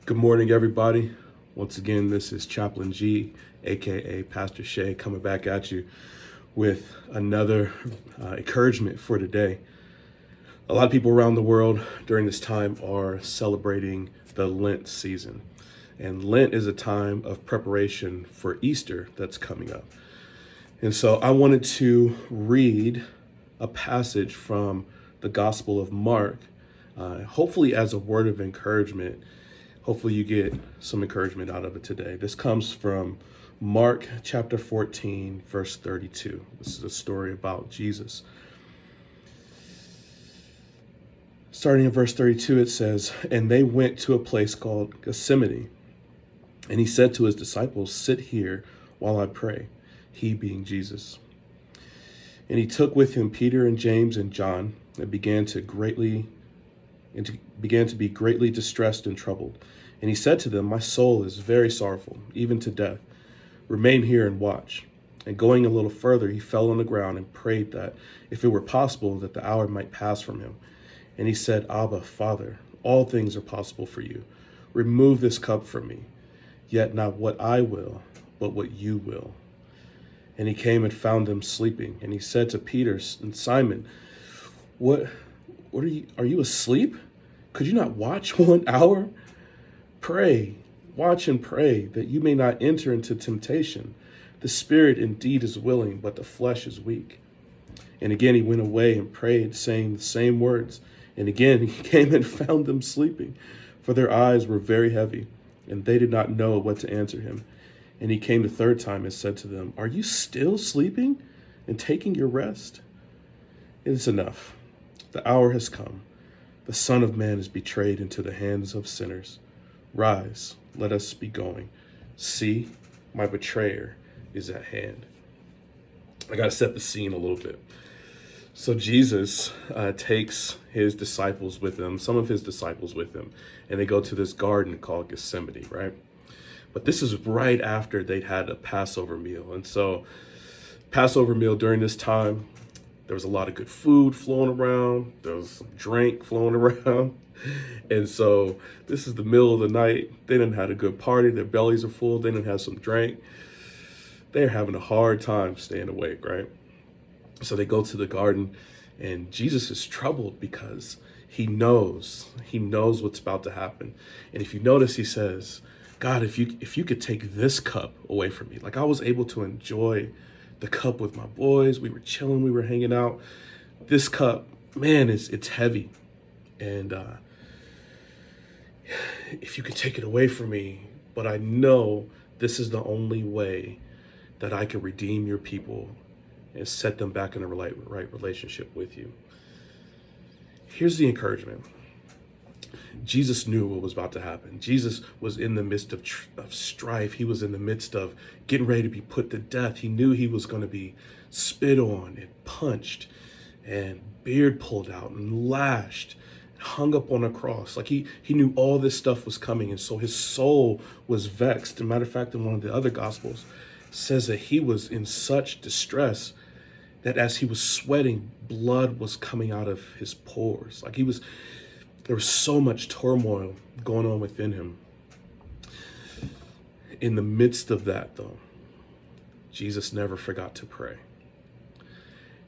Good morning, everybody. Once again, this is Chaplain G, aka Pastor Shay, coming back at you with another encouragement for today. A lot of people around the world during this time are celebrating the Lent season. And Lent is a time of preparation for Easter that's coming up. And so I wanted to read a passage from the Gospel of Mark, hopefully as a word of encouragement. Hopefully you get some encouragement out of it today. This comes from Mark chapter 14, verse 32. This is a story about Jesus. Starting in verse 32, it says, "And they went to a place called Gethsemane. And he said to his disciples, 'Sit here while I pray,' he being Jesus. And he took with him Peter and James and John and began to be greatly distressed and troubled. And he said to them, 'My soul is very sorrowful, even to death. Remain here and watch.' And going a little further, he fell on the ground and prayed that, if it were possible, that the hour might pass from him. And he said, 'Abba, Father, all things are possible for you. Remove this cup from me. Yet not what I will, but what you will.' And he came and found them sleeping. And he said to Peter and Simon, 'What are you asleep? Could you not watch 1 hour? Pray, watch and pray, that you may not enter into temptation. The spirit indeed is willing, but the flesh is weak.' And again he went away and prayed, saying the same words. And again he came and found them sleeping, for their eyes were very heavy, and they did not know what to answer him. And he came the third time and said to them, 'Are you still sleeping and taking your rest? It is enough. The hour has come. The Son of Man is betrayed into the hands of sinners. Rise, let us be going. See, my betrayer is at hand.'" I got to set the scene a little bit. So Jesus takes his disciples with him, some of his disciples with him, and they go to this garden called Gethsemane, right? But this is right after they'd had a Passover meal. And so Passover meal during this time, there was a lot of good food flowing around. There was some drink flowing around. And so this is the middle of the night. They didn't have a good party. Their bellies are full. They didn't have some drink. They're having a hard time staying awake, right? So they go to the garden, and Jesus is troubled because he knows what's about to happen. And if you notice, he says, "God, if you could take this cup away from me." Like, I was able to enjoy the cup with my boys. We were chilling, we were hanging out. This cup, man, it's heavy. And if you could take it away from me, but I know this is the only way that I can redeem your people and set them back in a right relationship with you. Here's the encouragement. Jesus knew what was about to happen. Jesus was in the midst of strife. He was in the midst of getting ready to be put to death. He knew he was going to be spit on and punched and beard pulled out and lashed, hung up on a cross. Like he knew all this stuff was coming. And so his soul was vexed. As a matter of fact, in one of the other gospels, it says that he was in such distress that as he was sweating, blood was coming out of his pores. Like there was so much turmoil going on within him. In the midst of that, though, Jesus never forgot to pray.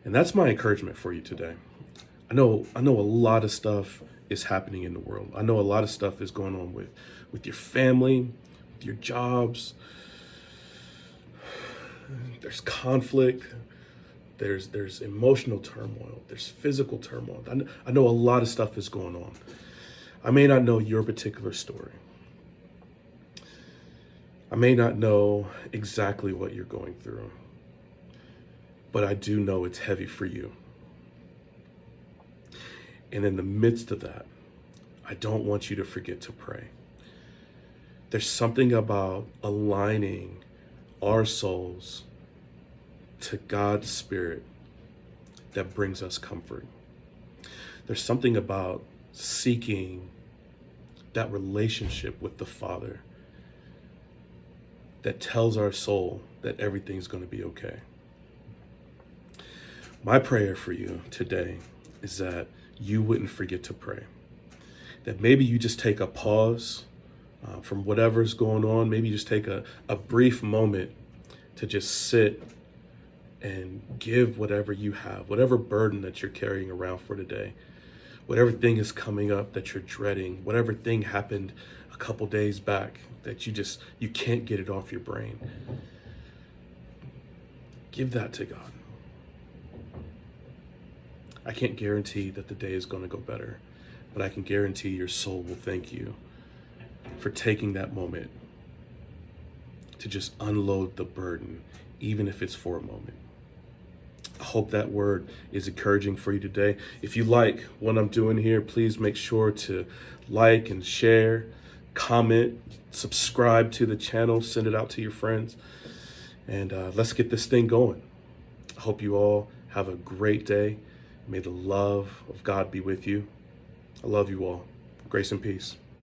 And that's my encouragement for you today. I know a lot of stuff is happening in the world. I know a lot of stuff is going on with your family, with your jobs. There's conflict. There's emotional turmoil. There's physical turmoil. I know a lot of stuff is going on. I may not know your particular story. I may not know exactly what you're going through, but I do know it's heavy for you. And in the midst of that, I don't want you to forget to pray. There's something about aligning our souls to God's Spirit that brings us comfort. There's something about seeking that relationship with the Father that tells our soul that everything's going to be okay. My prayer for you today is that you wouldn't forget to pray. That maybe you just take a pause from whatever's going on. Maybe just take a brief moment to just sit and give whatever you have, whatever burden that you're carrying around for today, whatever thing is coming up that you're dreading, whatever thing happened a couple days back that you can't get it off your brain. Give that to God. I can't guarantee that the day is going to go better, but I can guarantee your soul will thank you for taking that moment to just unload the burden, even if it's for a moment. I hope that word is encouraging for you today. If you like what I'm doing here, please make sure to like and share, comment, subscribe to the channel, send it out to your friends, and let's get this thing going. I hope you all have a great day. May the love of God be with you. I love you all. Grace and peace.